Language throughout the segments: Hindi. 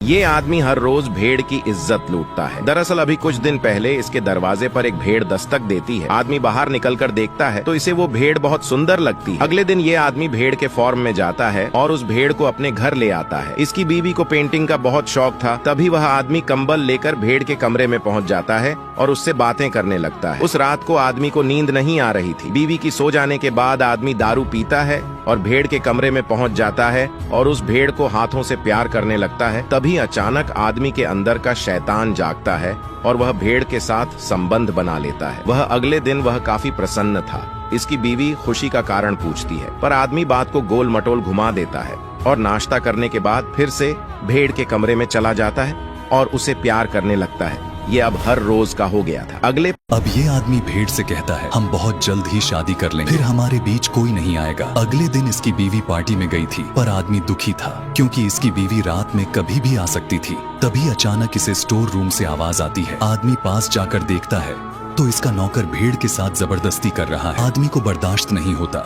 ये आदमी हर रोज भेड़ की इज्जत लूटता है। दरअसल अभी कुछ दिन पहले इसके दरवाजे पर एक भेड़ दस्तक देती है। आदमी बाहर निकलकर देखता है तो इसे वो भेड़ बहुत सुंदर लगती है। अगले दिन ये आदमी भेड़ के फॉर्म में जाता है और उस भेड़ को अपने घर ले आता है। इसकी बीवी को पेंटिंग का बहुत शौक था। तभी वह आदमी कंबल लेकर भेड़ के कमरे में पहुंच जाता है और उससे बातें करने लगता है। उस रात को आदमी को नींद नहीं आ रही थी। बीवी की सो जाने के बाद आदमी दारू पीता है और भेड़ के कमरे में पहुंच जाता है और उस भेड़ को हाथों से प्यार करने लगता है। तभी अचानक आदमी के अंदर का शैतान जागता है और वह भेड़ के साथ संबंध बना लेता है। वह अगले दिन वह काफी प्रसन्न था। इसकी बीवी खुशी का कारण पूछती है, पर आदमी बात को गोल मटोल घुमा देता है और नाश्ता करने के बाद फिर से भेड़ के कमरे में चला जाता है और उसे प्यार करने लगता है। ये अब हर रोज का हो गया था। अब ये आदमी भेड़ से कहता है, हम बहुत जल्द ही शादी कर लेंगे, फिर हमारे बीच कोई नहीं आएगा। अगले दिन इसकी बीवी पार्टी में गई थी, पर आदमी दुखी था क्योंकि इसकी बीवी रात में कभी भी आ सकती थी। तभी अचानक इसे स्टोर रूम से आवाज आती है। आदमी पास जाकर देखता है तो इसका नौकर भेड़ के साथ जबरदस्ती कर रहा है। आदमी को बर्दाश्त नहीं होता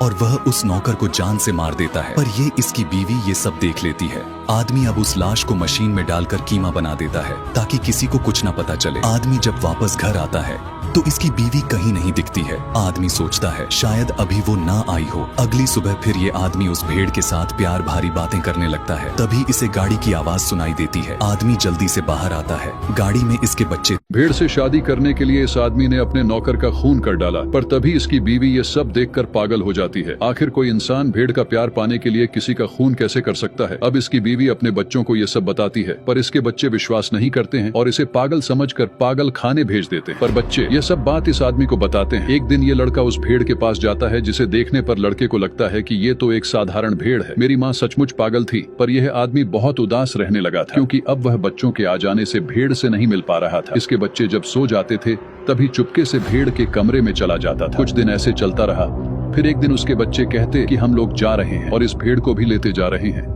और वह उस नौकर को जान से मार देता है, पर ये इसकी बीवी ये सब देख लेती है। आदमी अब उस लाश को मशीन में डालकर कीमा बना देता है ताकि किसी को कुछ ना पता चले। आदमी जब वापस घर आता है तो इसकी बीवी कहीं नहीं दिखती है। आदमी सोचता है शायद अभी वो ना आई हो। अगली सुबह फिर ये आदमी उस भेड़ के साथ प्यार भारी बातें करने लगता है। तभी इसे गाड़ी की आवाज सुनाई देती है। आदमी जल्दी से बाहर आता है। गाड़ी में इसके बच्चे। भेड़ से शादी करने के लिए इस आदमी ने अपने नौकर का खून कर डाला, पर तभी इसकी बीवी ये सब देखकर पागल हो जाती है। आखिर कोई इंसान भेड़ का प्यार पाने के लिए किसी का खून कैसे कर सकता है। अब इसकी बीवी अपने बच्चों को ये सब बताती है, पर इसके बच्चे विश्वास नहीं करते हैं और इसे पागल समझकर पागल खाने भेज देते हैं। पर बच्चे ये सब बात इस आदमी को बताते हैं। एक दिन ये लड़का उस भेड़ के पास जाता है जिसे देखने पर लड़के को लगता है कि ये तो एक साधारण भेड़ है। मेरी माँ सचमुच पागल थी। पर यह आदमी बहुत उदास रहने लगा था क्योंकि अब वह बच्चों के आ जाने से भेड़ से नहीं मिल पा रहा था। इसके बच्चे जब सो जाते थे तभी चुपके से भेड़ के कमरे में चला जाता था। कुछ दिन ऐसे चलता रहा। फिर एक दिन उसके बच्चे कहते कि हम लोग जा रहे हैं और इस भेड़ को भी लेते जा रहे हैं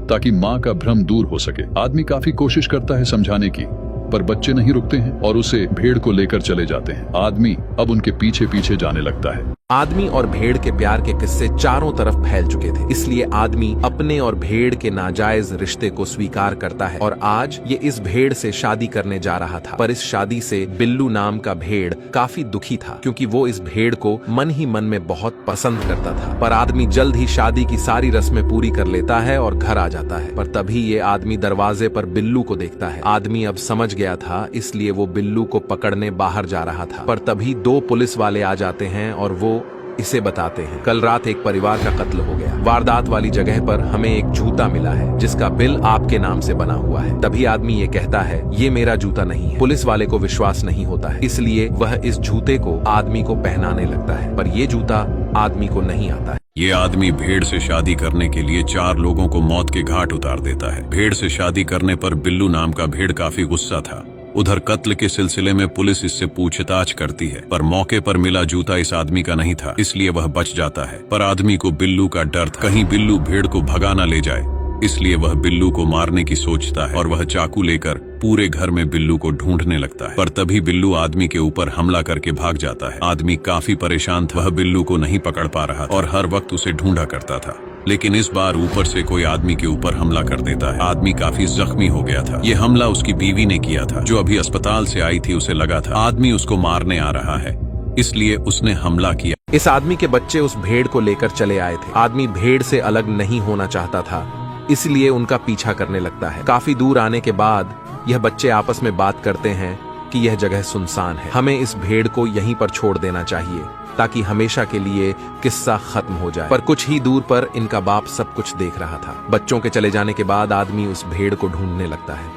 ताकि माँ का भ्रम दूर हो सके। आदमी काफी कोशिश करता है समझाने की, पर बच्चे नहीं रुकते हैं और उसे भेड़ को लेकर चले जाते हैं। आदमी अब उनके पीछे पीछे जाने लगता है। आदमी और भेड़ के प्यार के किस्से चारों तरफ फैल चुके थे, इसलिए आदमी अपने और भेड़ के नाजायज रिश्ते को स्वीकार करता है और आज ये इस भेड़ से शादी करने जा रहा था। पर इस शादी से बिल्लू नाम का भेड़ काफी दुखी था क्योंकि वो इस भेड़ को मन ही मन में बहुत पसंद करता था। पर आदमी जल्द ही शादी की सारी रस्में पूरी कर लेता है और घर आ जाता है। पर तभी ये आदमी दरवाजे पर बिल्लू को देखता है। आदमी अब समझ गया था, इसलिए वो बिल्लू को पकड़ने बाहर जा रहा था। पर तभी 2 पुलिस वाले आ जाते हैं और वो इसे बताते हैं, कल रात एक परिवार का कत्ल हो गया। वारदात वाली जगह पर हमें एक जूता मिला है जिसका बिल आपके नाम से बना हुआ है। तभी आदमी ये कहता है, ये मेरा जूता नहीं है। पुलिस वाले को विश्वास नहीं होता है, इसलिए वह इस जूते को आदमी को पहनाने लगता है, पर ये जूता आदमी को नहीं आता है। ये आदमी भेड़ से शादी करने के लिए 4 लोगों को मौत के घाट उतार देता है। भेड़ से शादी करने पर बिल्लू नाम का भेड़ काफी गुस्सा था। उधर कत्ल के सिलसिले में पुलिस इससे पूछताछ करती है, पर मौके पर मिला जूता इस आदमी का नहीं था, इसलिए वह बच जाता है। पर आदमी को बिल्लू का डर था, कहीं बिल्लू भेड़ को भगा ना ले जाए, इसलिए वह बिल्लू को मारने की सोचता है और वह चाकू लेकर पूरे घर में बिल्लू को ढूंढने लगता है। पर तभी बिल्लू आदमी के ऊपर हमला करके भाग जाता है। आदमी काफी परेशान था, वह बिल्लू को नहीं पकड़ पा रहा और हर वक्त उसे ढूंढा करता था। लेकिन इस बार ऊपर से कोई आदमी के ऊपर हमला कर देता है। आदमी काफी जख्मी हो गया था। ये हमला उसकी बीवी ने किया था, जो अभी अस्पताल से आई थी। उसे लगा था आदमी उसको मारने आ रहा है, इसलिए उसने हमला किया। इस आदमी के बच्चे उस भेड़ को लेकर चले आए थे। आदमी भेड़ से अलग नहीं होना चाहता था, इसलिए उनका पीछा करने लगता है। काफी दूर आने के बाद यह बच्चे आपस में बात करते हैं कि यह जगह सुनसान है, हमें इस भेड़ को यहीं पर छोड़ देना चाहिए ताकि हमेशा के लिए किस्सा खत्म हो जाए। पर कुछ ही दूर पर इनका बाप सब कुछ देख रहा था। बच्चों के चले जाने के बाद आदमी उस भेड़ को ढूंढने लगता है।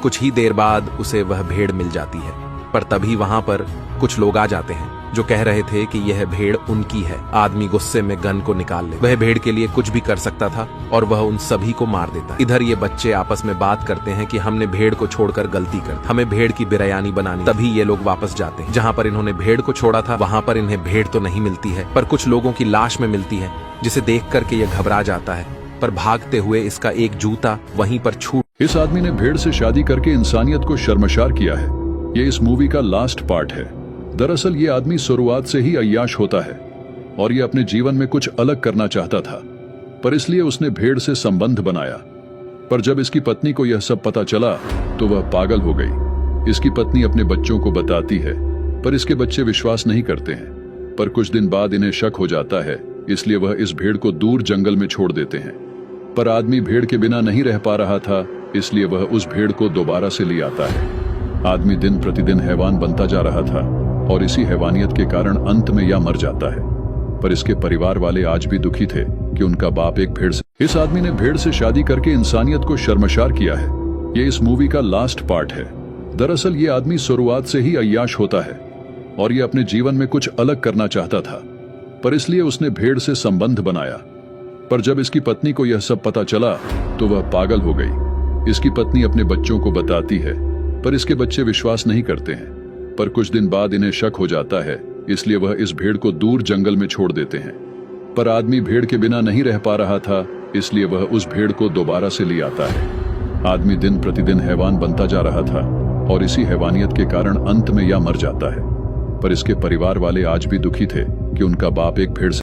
कुछ ही देर बाद उसे वह भेड़ मिल जाती है, पर तभी वहां पर कुछ लोग आ जाते हैं जो कह रहे थे कि यह भेड़ उनकी है। आदमी गुस्से में गन को निकाल ले, वह भेड़ के लिए कुछ भी कर सकता था और वह उन सभी को मार देता। इधर ये बच्चे आपस में बात करते हैं कि हमने भेड़ को छोड़कर गलती कर, हमें भेड़ की बिरयानी बनानी। तभी ये लोग वापस जाते हैं। जहाँ पर इन्होंने भेड़ को छोड़ा था वहां पर इन्हें भेड़ तो नहीं मिलती है, पर कुछ लोगों की लाश में मिलती है, जिसे देख करके ये घबरा जाता है। पर भागते हुए इसका एक जूता वहीं पर छूट। इस आदमी ने भेड़ से शादी करके इंसानियत को शर्मशार किया है। ये इस मूवी का लास्ट पार्ट है। दरअसल ये आदमी शुरुआत से ही अय्याश होता है और ये अपने जीवन में कुछ अलग करना चाहता था, पर इसलिए उसने भेड़ से संबंध बनाया। पर जब इसकी पत्नी को यह सब पता चला तो वह पागल हो गई। इसकी पत्नी अपने बच्चों को बताती है, पर इसके बच्चे विश्वास नहीं करते हैं। पर कुछ दिन बाद इन्हें शक हो जाता है, इसलिए वह इस भेड़ को दूर जंगल में छोड़ देते हैं। पर आदमी भेड़ के बिना नहीं रह पा रहा था, इसलिए वह उस भेड़ को दोबारा से ले आता है। आदमी दिन प्रतिदिन हैवान बनता जा रहा था और इसी हैवानियत के कारण अंत में यह मर जाता है। पर इसके परिवार वाले आज भी दुखी थे कि उनका बाप एक भेड़ से। इस आदमी ने भेड़ से शादी करके इंसानियत को शर्मशार किया है। ये इस मूवी का लास्ट पार्ट है। दरअसल ये आदमी शुरुआत से ही अय्याश होता है और ये अपने जीवन में कुछ अलग करना चाहता था, पर इसलिए उसने भेड़ से संबंध बनाया। पर जब इसकी पत्नी को यह सब पता चला तो वह पागल हो गई। इसकी पत्नी अपने बच्चों को बताती है, पर इसके बच्चे विश्वास नहीं करते हैं। पर कुछ दिन बाद इन्हें शक हो जाता है, इसलिए वह इस भेड़ को दूर जंगल में छोड़ देते हैं। पर आदमी भेड़ के बिना नहीं रह पा रहा था, इसलिए वह उस भेड़ को दोबारा से ले आता है। आदमी दिन प्रतिदिन हैवान बनता जा रहा था और इसी हैवानियत के कारण अंत में यह मर जाता है। पर इसके परिवार वाले आज भी दुखी थे कि उनका बाप एक भेड़ से